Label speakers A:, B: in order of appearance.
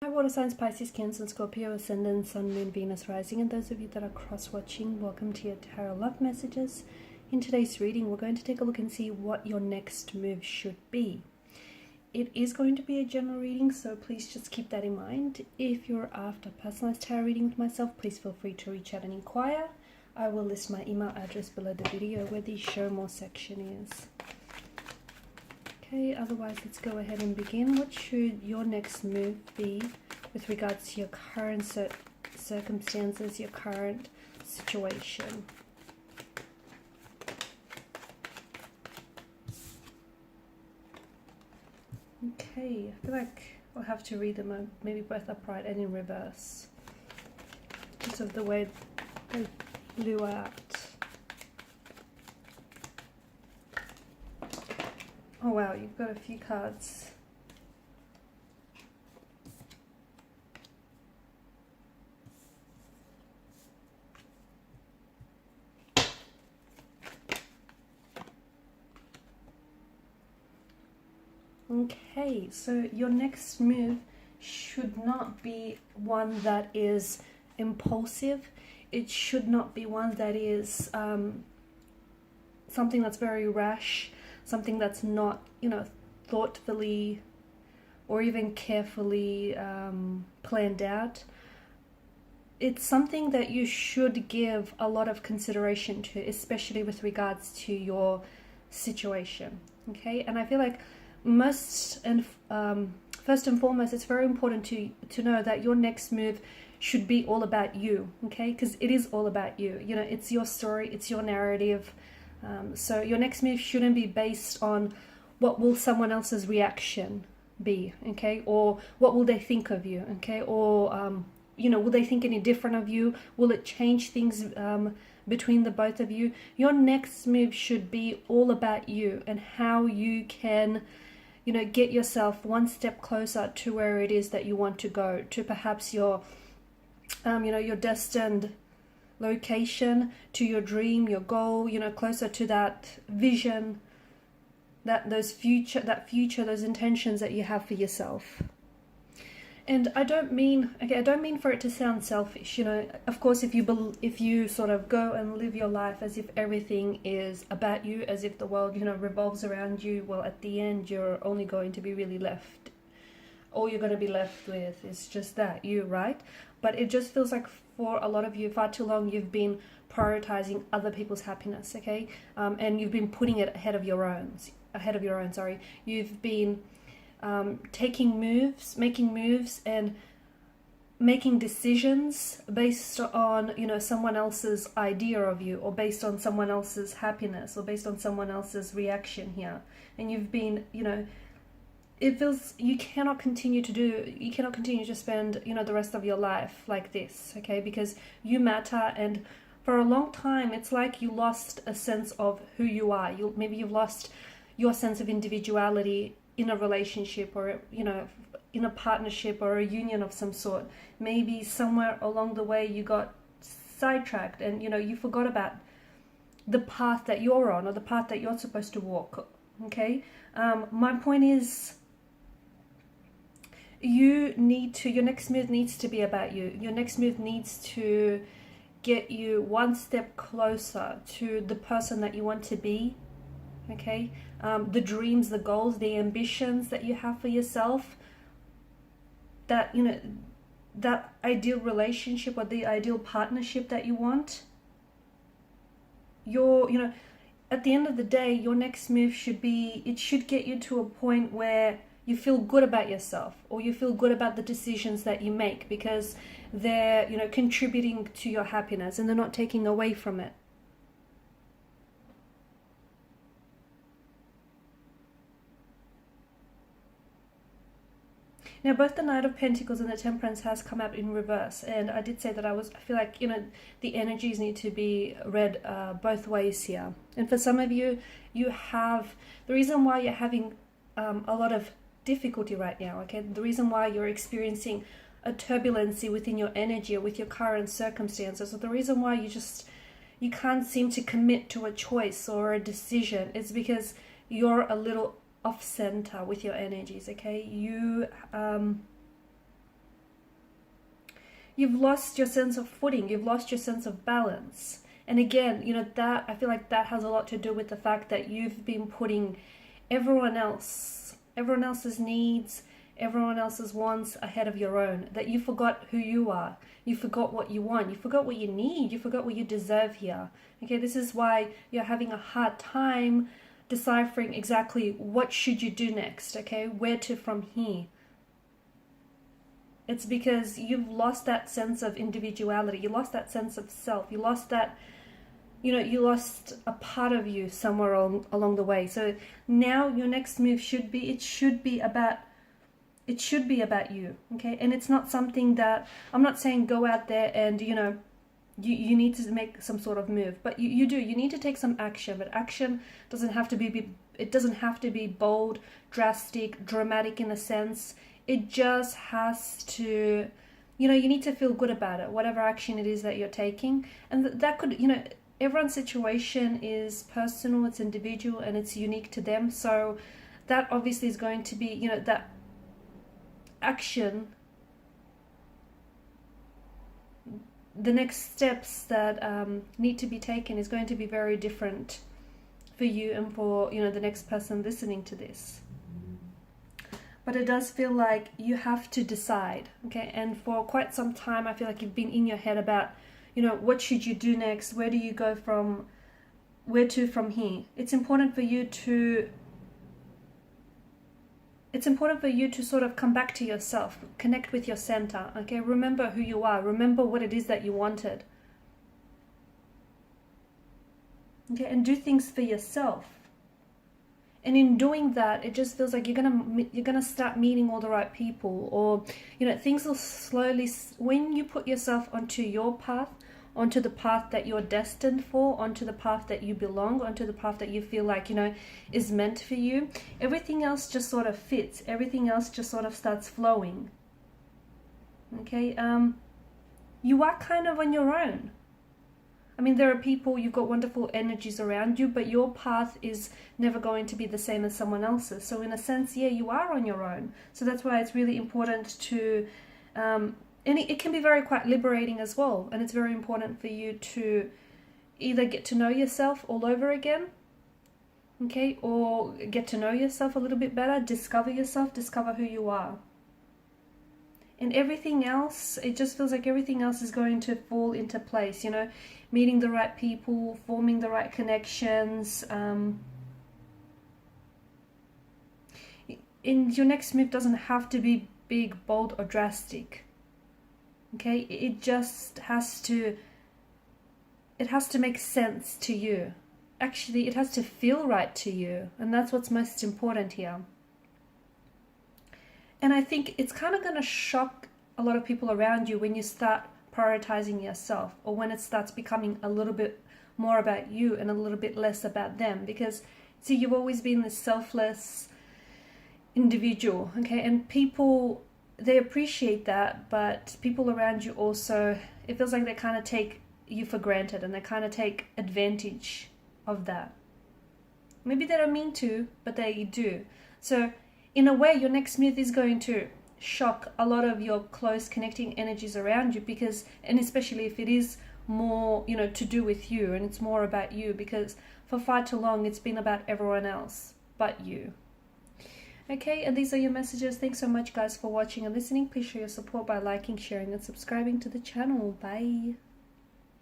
A: Hi water signs, Pisces, Cancer, and Scorpio, Ascendant, Sun, Moon, Venus, Rising, and those of you that are cross-watching, welcome to your Tarot Love Messages. In today's reading, we're going to take a look and see what your next move should be. It is going to be a general reading, so please just keep that in mind. If you're after personalized tarot reading with myself, please feel free to reach out and inquire. I will list my email address below the video where the show more section is. Okay, otherwise let's go ahead and begin. What should your next move be with regards to your current circumstances, your current situation? Okay, I feel like I'll have to read them maybe both upright and in reverse because of the way they blew out. Oh wow, you've got a few cards. Okay, so your next move should not be one that is impulsive. It should not be one that is something that's very rash. Something that's not, thoughtfully or even carefully planned out. It's something that you should give a lot of consideration to, especially with regards to your situation, okay? And I feel like first and foremost, it's very important to know that your next move should be all about you, okay? Because it is all about you. It's your story, it's your narrative. So your next move shouldn't be based on what will someone else's reaction be, okay? Or what will they think of you, okay? Or, will they think any different of you? Will it change things between the both of you? Your next move should be all about you and how you can, get yourself one step closer to where it is that you want to go, to perhaps your destined location, to your dream, your goal, closer to that vision, those intentions that you have for yourself. And I don't mean for it to sound selfish. Of course, if you sort of go and live your life as if everything is about you, as if the world, revolves around you, well, at the end, you're only going to be really left. All you're going to be left with is just that, you, right? But it just feels like for a lot of you, far too long, you've been prioritizing other people's happiness, okay? And you've been putting it ahead of your own. You've been making moves and making decisions based on, someone else's idea of you, or based on someone else's happiness, or based on someone else's reaction here. And you've been, it feels you cannot continue to spend, the rest of your life like this, okay? Because you matter, and for a long time, it's like you lost a sense of who you are. Maybe you've lost your sense of individuality in a relationship, or, in a partnership or a union of some sort. Maybe somewhere along the way you got sidetracked and, you forgot about the path that you're on, or the path that you're supposed to walk, okay? My point is, your next move needs to be about you. Your next move needs to get you one step closer to the person that you want to be, okay? The dreams, the goals, the ambitions that you have for yourself, that, that ideal relationship or the ideal partnership that you want. At the end of the day, your next move should get you to a point where you feel good about yourself, or you feel good about the decisions that you make, because they're, contributing to your happiness and they're not taking away from it. Now, both the Knight of Pentacles and the Temperance has come out in reverse, and I did say that I feel like, the energies need to be read both ways here. And for some of you, the reason why you're having a lot of difficulty right now, okay? The reason why you're experiencing a turbulency within your energy or with your current circumstances, or the reason why you can't seem to commit to a choice or a decision is because you're a little off center with your energies, okay? you've lost your sense of footing, you've lost your sense of balance. And again, you know, that I feel like that has a lot to do with the fact that you've been putting everyone else's needs, everyone else's wants ahead of your own, that you forgot who you are, you forgot what you want, you forgot what you need, you forgot what you deserve here. Okay, this is why you're having a hard time deciphering exactly what should you do next, okay, where to from here. It's because you've lost that sense of individuality, you lost that sense of self, you lost that, you know, you lost a part of you somewhere along the way. So now your next move should be, it should be about you, okay? And it's not something that, I'm not saying go out there and, you know, you need to make some sort of move, but you need to take some action. But action doesn't have to be, it doesn't have to be bold, drastic, dramatic in a sense. It just has to, you know, you need to feel good about it, whatever action it is that you're taking. And that could, you know, everyone's situation is personal, it's individual, and it's unique to them. So that obviously is going to be, you know, that action, the next steps that need to be taken is going to be very different for you and for, you know, the next person listening to this. But it does feel like you have to decide, okay? And for quite some time, I feel like you've been in your head about, you know, what should you do next? Where do you go from, where to from here? It's important for you to sort of come back to yourself, connect with your center, okay? Remember who you are, remember what it is that you wanted. Okay, and do things for yourself. And in doing that, it just feels like you're gonna start meeting all the right people, or, you know, things will slowly, when you put yourself onto your path, onto the path that you're destined for, onto the path that you belong, onto the path that you feel like, you know, is meant for you, everything else just sort of fits, everything else just sort of starts flowing. Okay, you are kind of on your own. I mean, there are people, you've got wonderful energies around you, but your path is never going to be the same as someone else's. So in a sense, yeah, you are on your own. So that's why it's really important to, and it can be very quite liberating as well. And it's very important for you to either get to know yourself all over again, okay, or get to know yourself a little bit better, discover yourself, discover who you are. And everything else, it just feels like everything else is going to fall into place, you know, meeting the right people, forming the right connections. And your next move doesn't have to be big, bold, or drastic. Okay, it just has to, it has to make sense to you. Actually, it has to feel right to you. And that's what's most important here. And I think it's kind of going to shock a lot of people around you when you start prioritizing yourself, or when it starts becoming a little bit more about you and a little bit less about them. Because, see, you've always been this selfless individual, okay? And people, they appreciate that, but people around you also, it feels like they kind of take you for granted, and they kind of take advantage of that. Maybe they don't mean to, but they do. So in a way, your next move is going to shock a lot of your close connecting energies around you, because, and especially if it is more, you know, to do with you and it's more about you, because for far too long it's been about everyone else but you. Okay, and these are your messages. Thanks so much, guys, for watching and listening. Please show your support by liking, sharing, and subscribing to the channel. Bye.